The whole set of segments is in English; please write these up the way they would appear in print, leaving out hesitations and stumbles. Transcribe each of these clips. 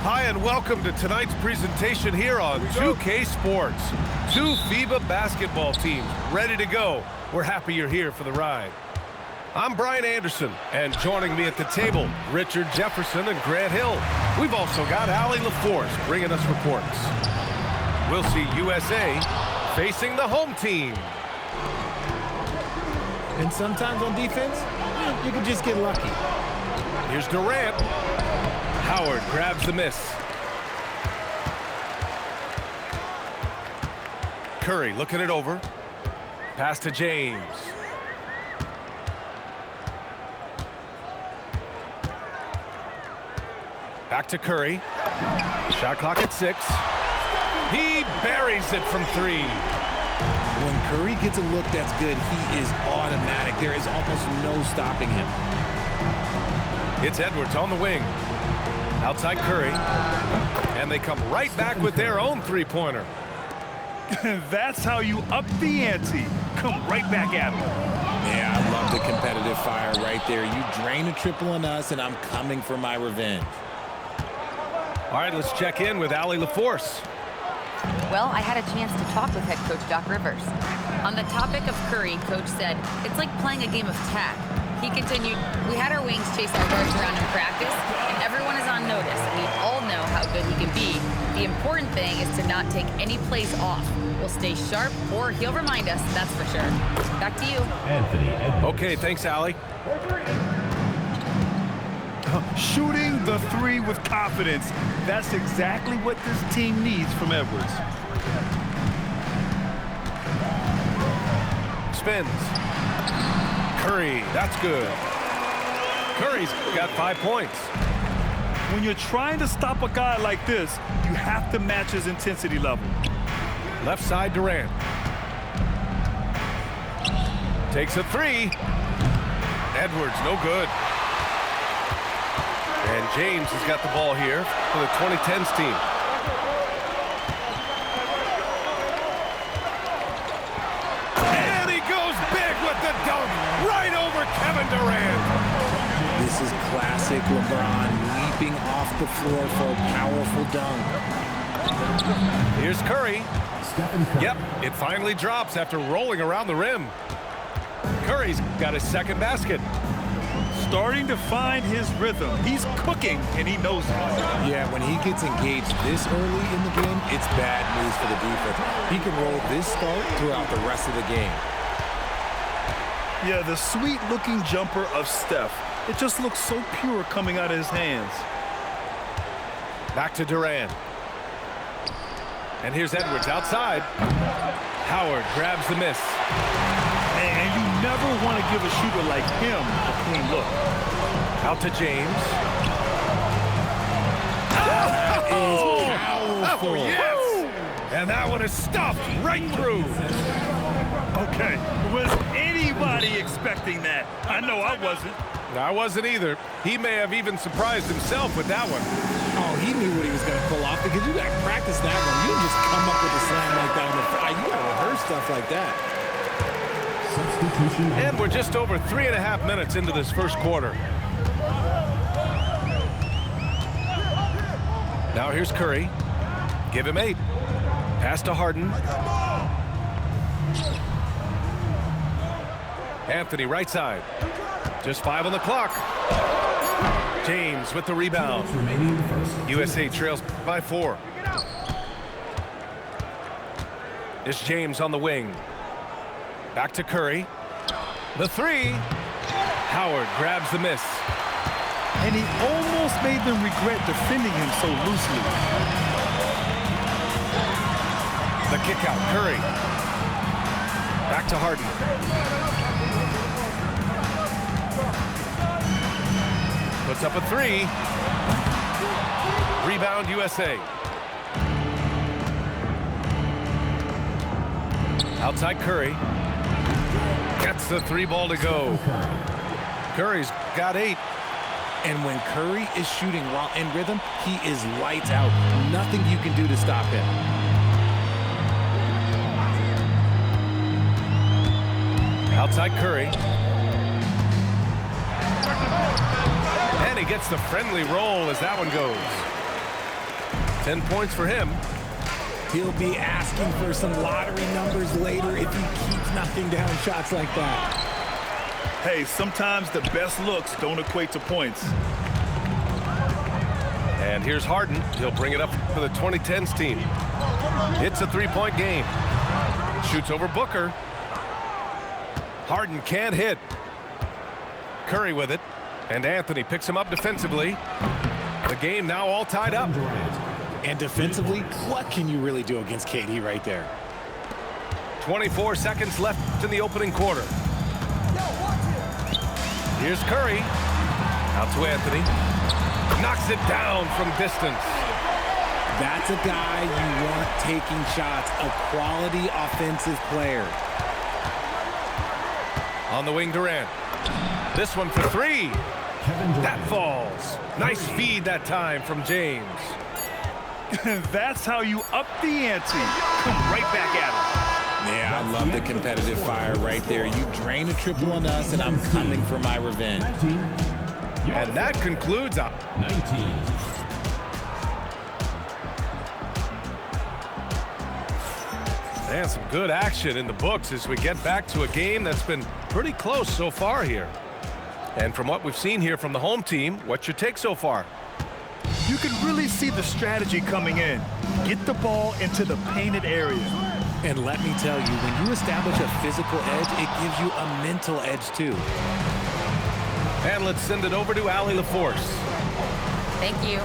Hi, and welcome to tonight's presentation here on 2K Sports. Two FIBA basketball teams ready to go. We're happy you're here for the ride. I'm Brian Anderson, and joining me at the table, Richard Jefferson and Grant Hill. We've also got Allie LaForce bringing us reports. We'll see USA facing the home team. And sometimes on defense, you can just get lucky. Here's Durant. Howard grabs the miss. Curry looking it over. Pass to James. Back to Curry. Shot clock at 6. He buries it from 3. When Curry gets a look that's good, he is automatic. There is almost no stopping him. It's Edwards on the wing. Outside Curry. And they come right back with their own three-pointer. That's how you up the ante. Come right back at him. Yeah, I love the competitive fire right there. You drain a triple on us, and I'm coming for my revenge. All right, let's check in with Allie LaForce. Well, I had a chance to talk with head coach Doc Rivers. On the topic of Curry, coach said, it's like playing a game of tag. He continued, we had our wings chase our guards around in practice, and everyone is on notice. We all know how good he can be. The important thing is to not take any plays off. We'll stay sharp, or he'll remind us, that's for sure. Back to you. Anthony. Okay, thanks, Allie. Shooting the three with confidence. That's exactly what this team needs from Edwards. Spins. Curry, that's good. Curry's got 5 points. When you're trying to stop a guy like this, you have to match his intensity level. Left side, Durant. Takes a 3. Edwards, no good. And James has got the ball here for the 2010s team. And he goes big with the dunk right over Kevin Durant. This is classic LeBron leaping off the floor for a powerful dunk. Here's Curry. Yep, it finally drops after rolling around the rim. Curry's got his second basket. Starting to find his rhythm. He's cooking, and he knows it. Yeah, when he gets engaged this early in the game, it's bad news for the defense. He can roll this start throughout the rest of the game. Yeah, the sweet-looking jumper of Steph. It just looks so pure coming out of his hands. Back to Durant. And here's Edwards outside. Howard grabs the miss. And you never want to give a shooter like him a clean look. Out to James. Oh, yes! And that one is stuffed right through. Okay, was anybody expecting that? I know I wasn't. I wasn't either. He may have even surprised himself with that one. Oh, he knew what he was going to pull off because you got to practice that one. You don't just come up with a slam like that on the fly. You got to rehearse stuff like that. And we're just over 3.5 minutes into this first quarter. Now here's Curry. Give him 8. Pass to Harden. Anthony right side. Just 5 on the clock. James with the rebound. USA trails by 4. It's James on the wing. Back to Curry. The 3. Howard grabs the miss. and he almost made them regret defending him so loosely. The kick out, Curry. Back to Harden. Puts up a three. Rebound USA. Outside Curry. Gets the three ball to go. Curry's got 8. And when Curry is shooting while in rhythm, he is lights out. Nothing you can do to stop him. Outside Curry. And he gets the friendly roll as that one goes. 10 points for him. He'll be asking for some lottery numbers later if he keeps knocking down shots like that. Hey, sometimes the best looks don't equate to points. And here's Harden. He'll bring it up for the 2010s team. It's a three-point game. Shoots over Booker. Harden can't hit. Curry with it. And Anthony picks him up defensively. The game now all tied up. And defensively, what can you really do against KD right there? 24 seconds left in the opening quarter. Here's Curry. Out to Anthony. Knocks it down from distance. That's a guy you want taking shots, a quality offensive player. On the wing, Durant. This one for three. That falls. Nice feed that time from James. That's how you up the ante. Come right back at him. Yeah, I love the competitive fire right there. You drain a triple on us, and I'm coming for my revenge. And that concludes up. 19. And some good action in the books as we get back to a game that's been pretty close so far here. And from what we've seen here from the home team, what's your take so far? You can really see the strategy coming in. Get the ball into the painted area. And let me tell you, when you establish a physical edge, it gives you a mental edge too. And let's send it over to Allie LaForce. Thank you.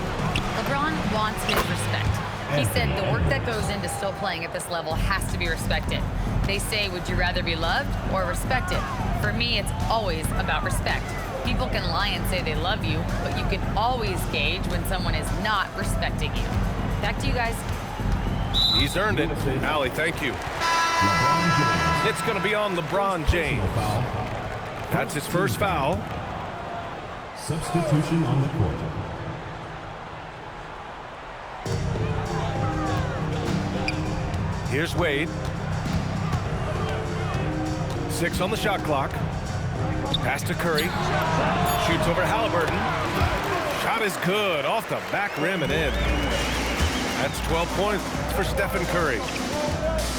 LeBron wants his respect. He said the work that goes into still playing at this level has to be respected. They say, would you rather be loved or respected? For me, it's always about respect. People can lie and say they love you, but you can always gauge when someone is not respecting you. Back to you guys. He's earned it. Allie, thank you. It's going to be on LeBron James. That's his first foul. Substitution on the court. Here's Wade. 6 on the shot clock. Pass to Curry. Shoots over Halliburton. Shot is good. Off the back rim and in. That's 12 points for Stephen Curry.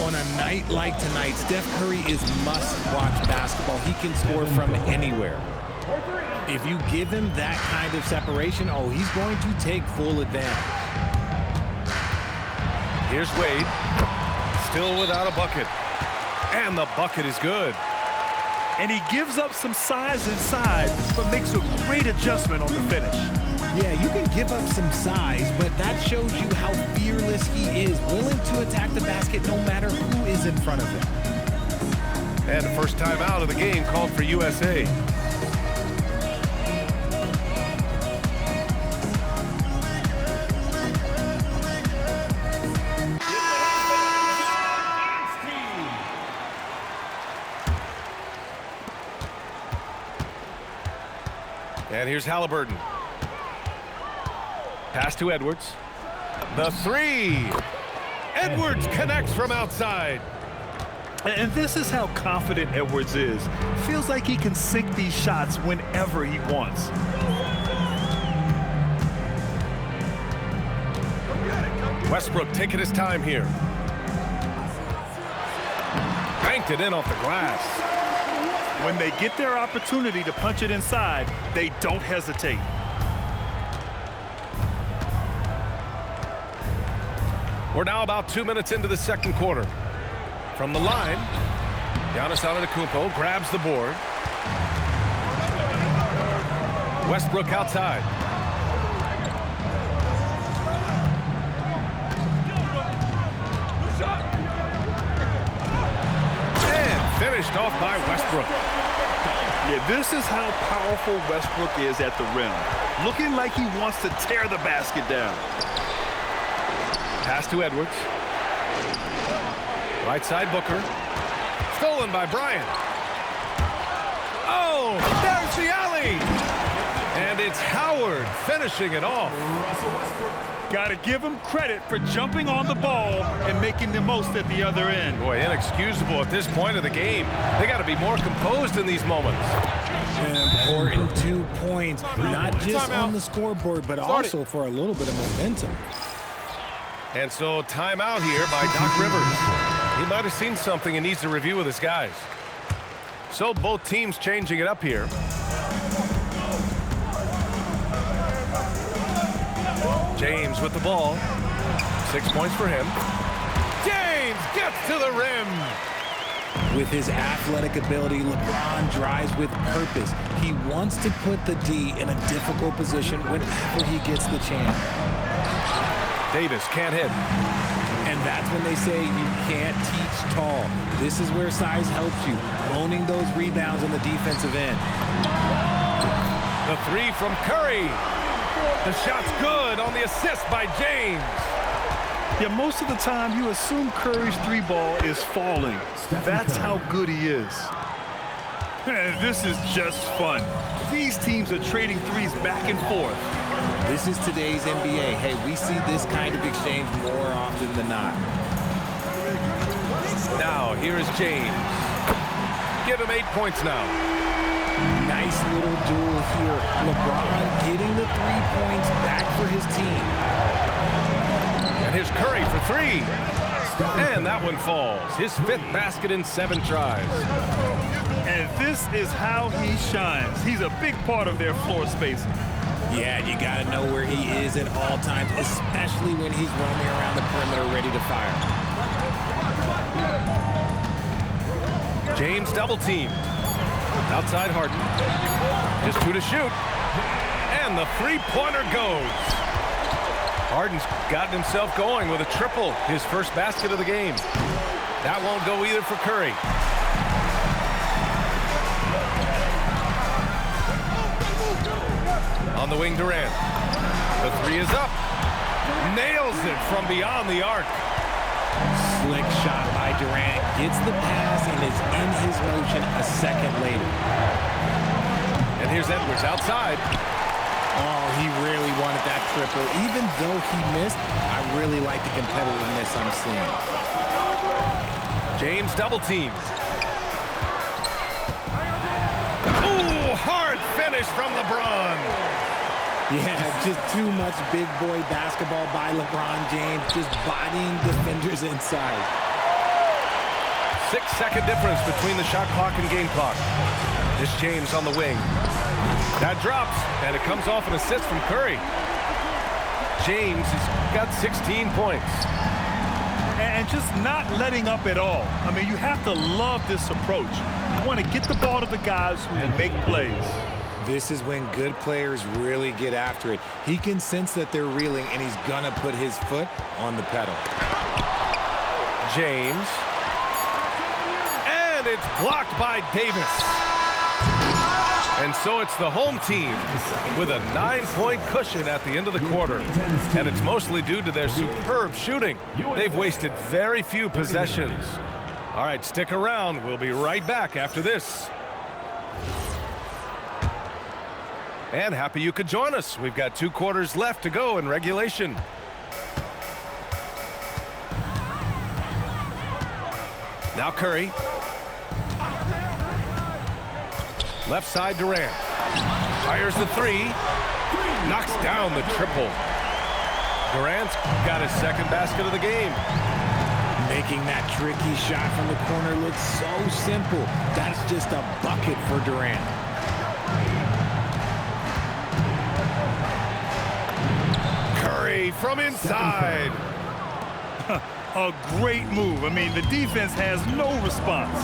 On a night like tonight, Steph Curry is must-watch basketball. He can score from anywhere. If you give him that kind of separation, oh, he's going to take full advantage. Here's Wade. Still without a bucket. And the bucket is good. And he gives up some size inside, but makes a great adjustment on the finish. Yeah, you can give up some size, but that shows you how fearless he is, willing to attack the basket no matter who is in front of him. And the first time out of the game called for USA. And here's Halliburton. Pass to Edwards. The three. Edwards connects from outside. And this is how confident Edwards is. Feels like he can sink these shots whenever he wants. Westbrook taking his time here. Banked it in off the glass. When they get their opportunity to punch it inside, they don't hesitate. We're now about 2 minutes into the second quarter. From the line, Giannis Antetokounmpo grabs the board. Westbrook outside. And finished off by Westbrook. Yeah, this is how powerful Westbrook is at the rim. Looking like he wants to tear the basket down. Pass to Edwards. Right side Booker. Stolen by Bryant. Oh, there's the alley. And it's Howard finishing it off. Got to give him credit for jumping on the ball and making the most at the other end. Boy, inexcusable at this point of the game. They got to be more composed in these moments. Important 2 points, not just on the scoreboard, but also for a little bit of momentum. And so timeout here by Doc Rivers. He might have seen something and needs to review with his guys. So both teams changing it up here. James with the ball. 6 points for him. James gets to the rim. With his athletic ability, LeBron drives with purpose. He wants to put the D in a difficult position whenever he gets the chance. Davis can't hit. And that's when they say you can't teach tall. This is where size helps you, owning those rebounds on the defensive end. The three from Curry. The shot's good on the assist by James. Yeah, most of the time you assume Curry's three ball is falling. That's how good he is. And this is just fun. These teams are trading threes back and forth. This is today's NBA. Hey, we see this kind of exchange more often than not. Now, here is James. Give him 8 points now. Nice little duel here. LeBron getting the 3 points back for his team. And here's Curry for three. And that one falls. His 5th basket in 7 tries. And this is how he shines. He's a big part of their floor spacing. Yeah, you got to know where he is at all times, especially when he's roaming around the perimeter ready to fire. James double team. Outside Harden. Just 2 to shoot. And the three-pointer goes. Harden's gotten himself going with a triple, his first basket of the game. That won't go either for Curry. On the wing, Durant. The three is up. Nails it from beyond the arc. Slick shot by Durant. Gets the pass and is in his motion a second later. And here's Edwards outside. Oh, he really wanted that triple. Even though he missed, I really like the competitiveness I'm seeing. James double team. Ooh, hard finish from LeBron. Yeah, just too much big boy basketball by LeBron James, just bodying defenders inside. 6-second difference between the shot clock and game clock. This James on the wing. That drops, and it comes off an assist from Curry. James has got 16 points. And just not letting up at all. I mean, you have to love this approach. You want to get the ball to the guys who can make plays. This is when good players really get after it. He can sense that they're reeling, and he's going to put his foot on the pedal. James. And it's blocked by Davis. And so it's the home team with a 9-point cushion at the end of the quarter. And it's mostly due to their superb shooting. They've wasted very few possessions. All right, stick around. We'll be right back after this. And happy you could join us. We've got 2 quarters left to go in regulation. Now Curry. Left side Durant. Fires the three. Knocks down the triple. Durant's got his 2nd basket of the game. Making that tricky shot from the corner look so simple. That's just a bucket for Durant. Curry from inside. A great move. I mean, the defense has no response.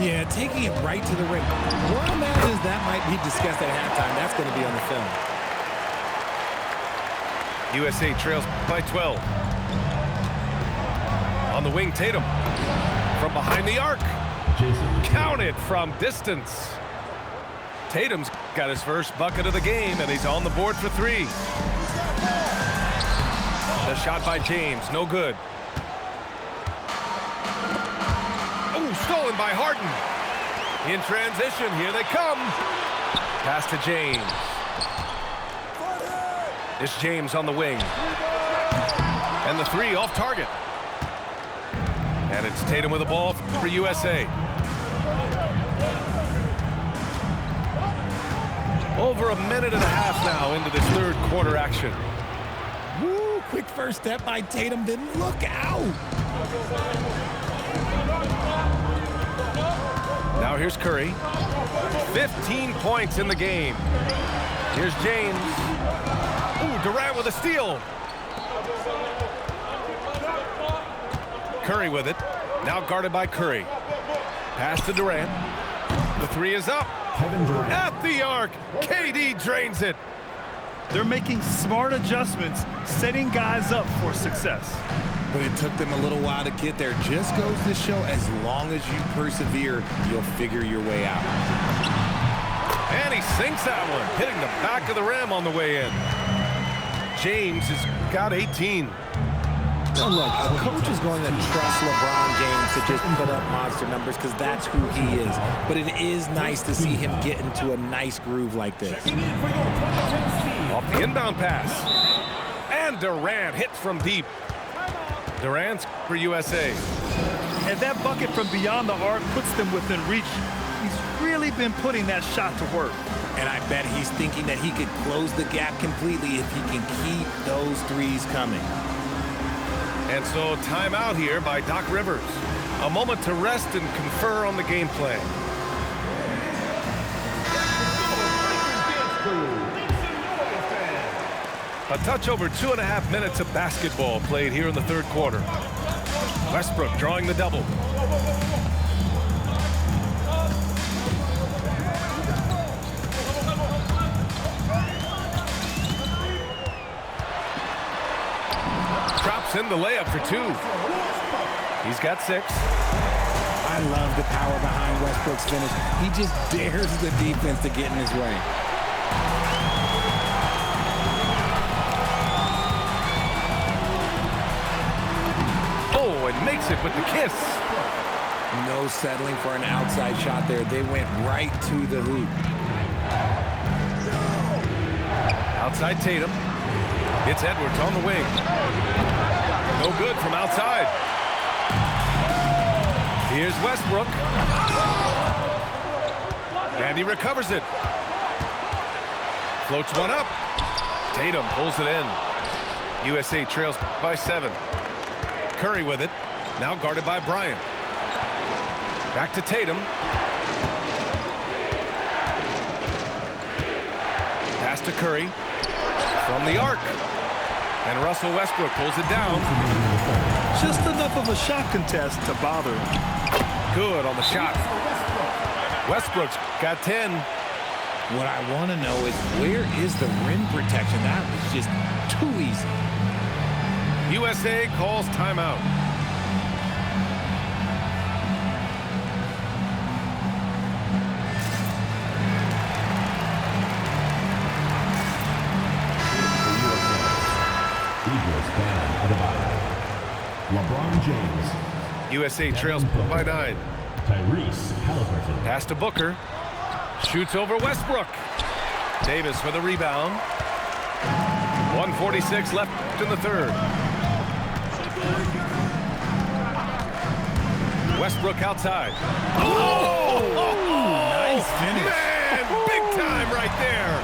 Yeah, taking it right to the rim. One imagines that might be discussed at halftime. That's going to be on the film. USA trails by 12. On the wing, Tatum. From behind the arc. Counted from distance. Tatum's got his first bucket of the game, and he's on the board for 3. The shot by James, no good. Oh, stolen by Harden. In transition, here they come. Pass to James. It's James on the wing. And the 3 off target. And it's Tatum with the ball for USA. Over a minute and a half now into this third quarter action. Woo, quick first step by Tatum, then look out. Now here's Curry. 15 points in the game. Here's James. Ooh, Durant with a steal. Curry with it. Now guarded by Curry. Pass to Durant. The 3 is up. At the arc. KD drains it. They're making smart adjustments, setting guys up for success. But it took them a little while to get there. Just goes to show, as long as you persevere, you'll figure your way out. And he sinks that one, hitting the back of the rim on the way in. James has got 18. Now look, a coach is going to trust LeBron James to just put up monster numbers because that's who he is. But it is nice to see him get into a nice groove like this. Off the inbound pass. And Durant hits from deep. Durant's for USA. And that bucket from beyond the arc puts them within reach. He's really been putting that shot to work. And I bet he's thinking that he could close the gap completely if he can keep those threes coming. And so timeout here by Doc Rivers. A moment to rest and confer on the game plan. A touch over 2.5 minutes of basketball played here in the third quarter. Westbrook drawing the double. Drops in the layup for 2. He's got 6. I love the power behind Westbrook's finish. He just dares the defense to get in his way. Oh, and makes it with the kiss. No settling for an outside shot there. They went right to the hoop. Outside Tatum. It's Edwards on the wing. No good from outside. Here's Westbrook. And he recovers it. Floats one up. Tatum pulls it in. USA trails by 7. Curry with it. Now guarded by Bryant. Back to Tatum. Pass to Curry. From the arc. And Russell Westbrook pulls it down. Just enough of a shot contest to bother him. Good on the shot. Westbrook's got 10. What I want to know is, where is the rim protection? That was just too easy. USA calls timeout. LeBron James. USA trails by 9. Tyrese Halliburton. Pass to Booker. Shoots over Westbrook. Davis for the rebound. 1:46 left in the third. Westbrook outside. Oh! Nice finish. Man, big time right there.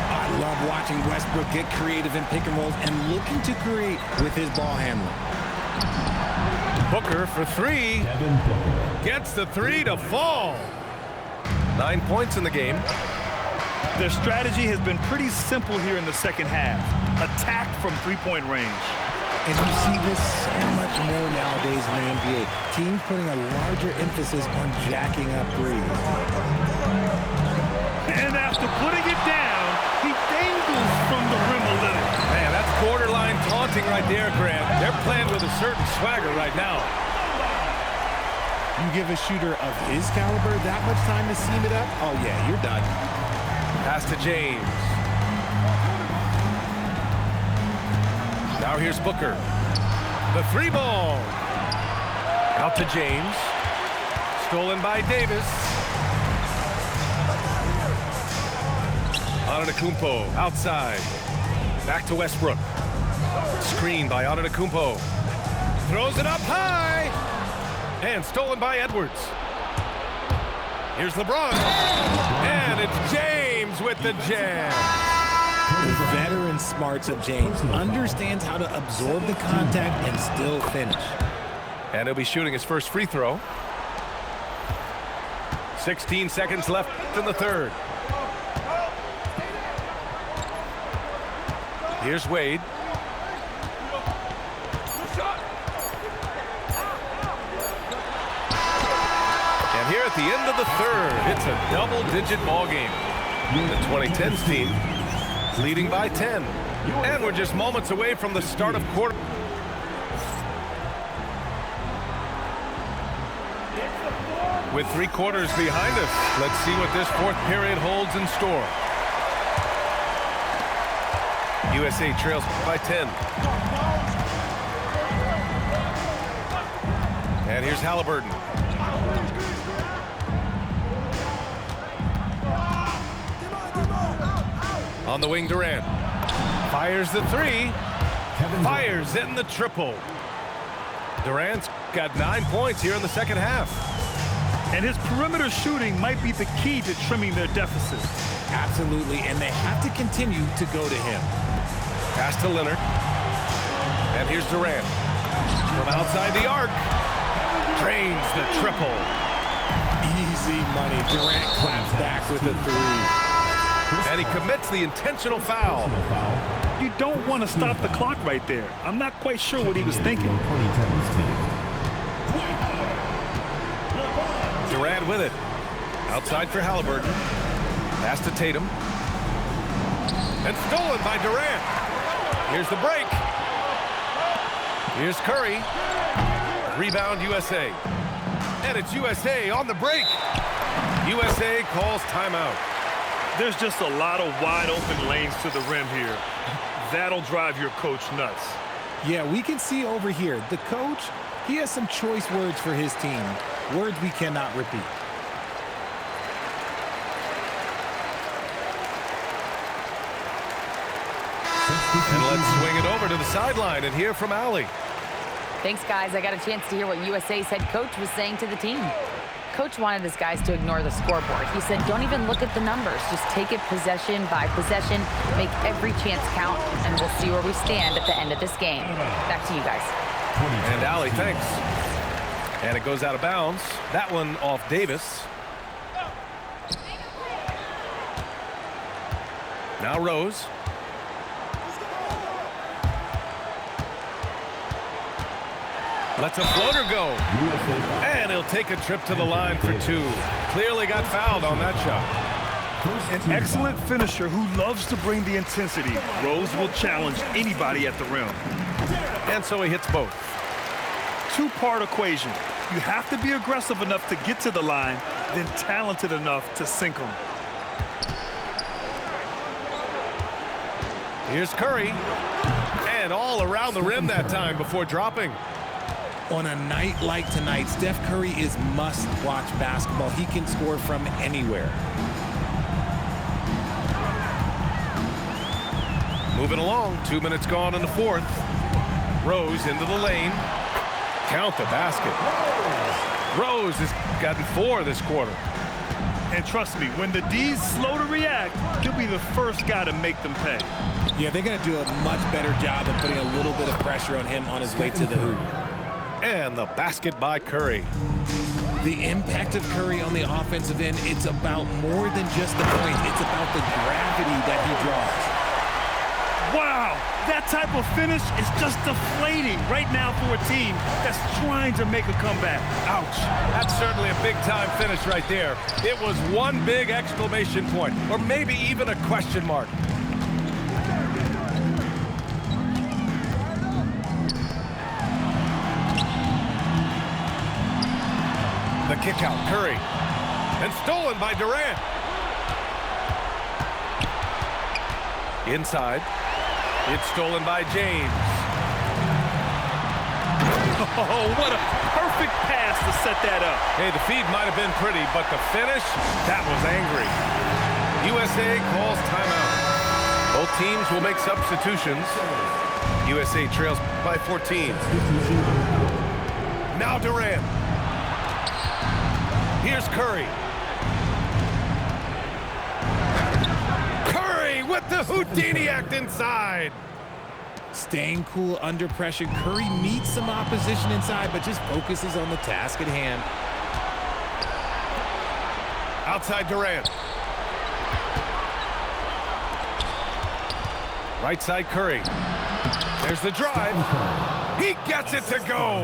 I love watching Westbrook get creative in pick and rolls and looking to create with his ball handling. Booker for 3. Devin Booker. Gets the 3 to fall. 9 points in the game. Their strategy has been pretty simple here in the second half. Attack from three-point range. And you see this so much more nowadays in the NBA. Teams putting a larger emphasis on jacking up threes. And after putting it down, he dangles from the rim a little. Man, that's borderline taunting right there, Grant. They're playing with a certain swagger right now. You give a shooter of his caliber that much time to seam it up, oh yeah, you're done. Pass to James. Now here's Booker. The three ball. Out to James. Stolen by Davis. Antetokounmpo outside. Back to Westbrook. Screen by Antetokounmpo. Throws it up high. And stolen by Edwards. Here's LeBron. And it's James with the jam. The veteran smarts of James understands how to absorb the contact and still finish. And he'll be shooting his first free throw. 16 seconds left in the third. Here's Wade. And here at the end of the third, it's a double-digit ball game. The 2010s team leading by 10. And we're just moments away from the start of quarter. With 3 quarters behind us, let's see what this fourth period holds in store. USA trails by 10. And here's Halliburton. On the wing, Durant. Fires the three. Fires in the triple. Durant's got 9 points here in the second half. And his perimeter shooting might be the key to trimming their deficit. Absolutely, and they have to continue to go to him. Pass to Leonard. And here's Durant. From outside the arc. Drains the triple. Easy money. Durant claps back with a three. And he commits the intentional foul. You don't want to stop the clock right there. I'm not quite sure what he was thinking. Durant with it. Outside for Halliburton. Pass to Tatum. And stolen by Durant. Here's the break. Here's Curry. Rebound USA. And it's USA on the break. USA calls timeout. There's just a lot of wide open lanes to the rim here. That'll drive your coach nuts. Yeah, we can see over here, the coach, he has some choice words for his team. Words we cannot repeat. And let's swing it over to the sideline and hear from Allie. Thanks, guys. I got a chance to hear what USA's head coach was saying to the team. Coach wanted his guys to ignore the scoreboard. He said, don't even look at the numbers. Just take it possession by possession, make every chance count, and we'll see where we stand at the end of this game. Back to you guys. And Allie, thanks. And it goes out of bounds. That one off Davis. Now Rose. Lets a floater go. And he'll take a trip to the line for 2. Clearly got fouled on that shot. An excellent finisher who loves to bring the intensity. Rose will challenge anybody at the rim. And so he hits both. Two-part equation. You have to be aggressive enough to get to the line, then talented enough to sink them. Here's Curry. And all around the rim that time before dropping. On a night like tonight, Steph Curry is must-watch basketball. He can score from anywhere. Moving along, 2 minutes gone in the fourth. Rose into the lane. Count the basket. Rose has gotten 4 this quarter. And trust me, when the D's slow to react, he'll be the first guy to make them pay. Yeah, they're going to do a much better job of putting a little bit of pressure on him on his way to the hoop. And the basket by Curry. The impact of Curry on the offensive end, it's about more than just the points. It's about the gravity that he draws. Wow! Wow, that type of finish is just deflating right now for a team that's trying to make a comeback. Ouch. That's certainly a big-time finish right there. It was one big exclamation point, or maybe even a question mark. The kick out, Curry. And stolen by Durant. Inside. It's stolen by James. Oh, what a perfect pass to set that up. Hey, the feed might have been pretty, but the finish, that was angry. USA calls timeout. Both teams will make substitutions. USA trails by 14. Now Durant. Here's Curry. Curry with the Houdini act inside. Staying cool under pressure. Curry meets some opposition inside, but just focuses on the task at hand. Outside Durant. Right side Curry. There's the drive. He gets it to go.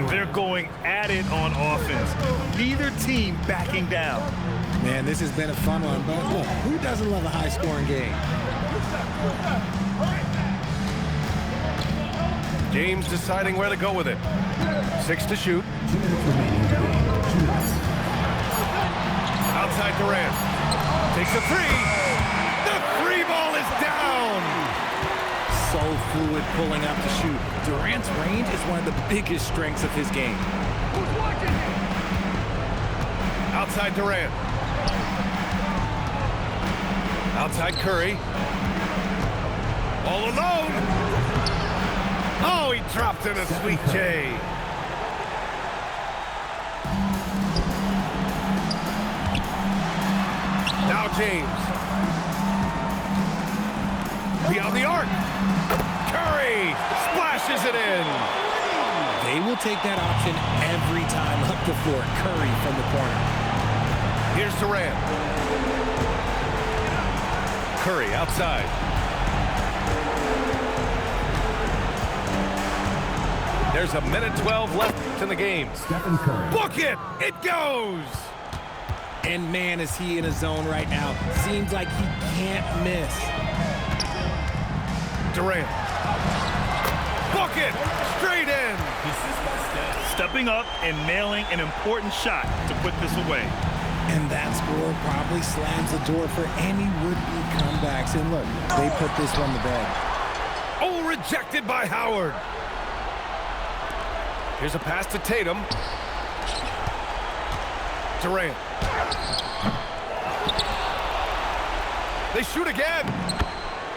They're going at it on offense. Neither team backing down. Man, this has been a fun one, but look, who doesn't love a high-scoring game? James deciding where to go with it. 6 to shoot. Outside Durant. Takes a three. The three ball is down. So fluid pulling up to shoot. Durant's range is one of the biggest strengths of his game. Outside Durant. Outside Curry. All alone. Oh, he dropped in a sweet J. Now James. Beyond the arc. Curry splashes it in. They will take that option every time up the floor. Curry from the corner. Here's Durant. Curry outside. There's a minute 12 left in the game. Stephen Curry. Book it! It goes! And man, is he in a zone right now. Seems like he can't miss. Durant. Book it! Straight in! Stepping up and nailing an important shot to put this away. And that score probably slams the door for any would-be comebacks. And look, they put this one to bed. Oh, rejected by Howard. Here's a pass to Tatum. Durant. They shoot again.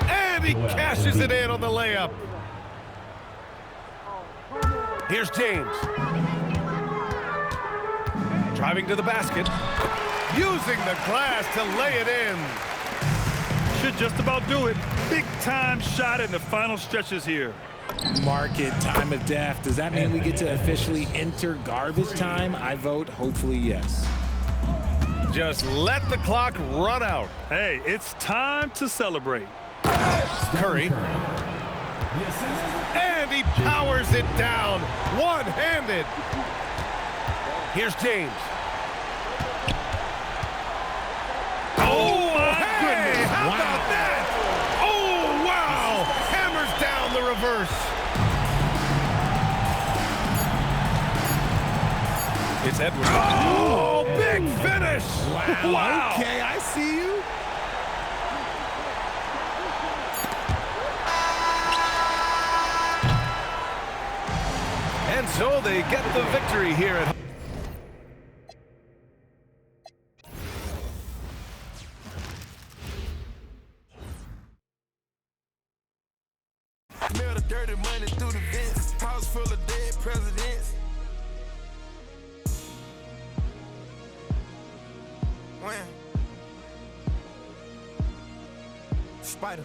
And he cashes it in on the layup. Here's James. Driving to the basket. Using the glass to lay it in. Should just about do it. Big time shot in the final stretches here. Mark it, time of death. Does that mean we get to officially enter garbage time? I vote hopefully yes. Just let the clock run out. Hey, it's time to celebrate. Curry. And he powers it down, one-handed. Here's James. Oh, my goodness. How about that? Oh, wow. Hammers down the reverse. It's Edwards. Oh, big finish. Wow. Okay, I see you. And so they get the victory here at home. Smell the dirty money through the vents. House full of dead presidents. When? Spider.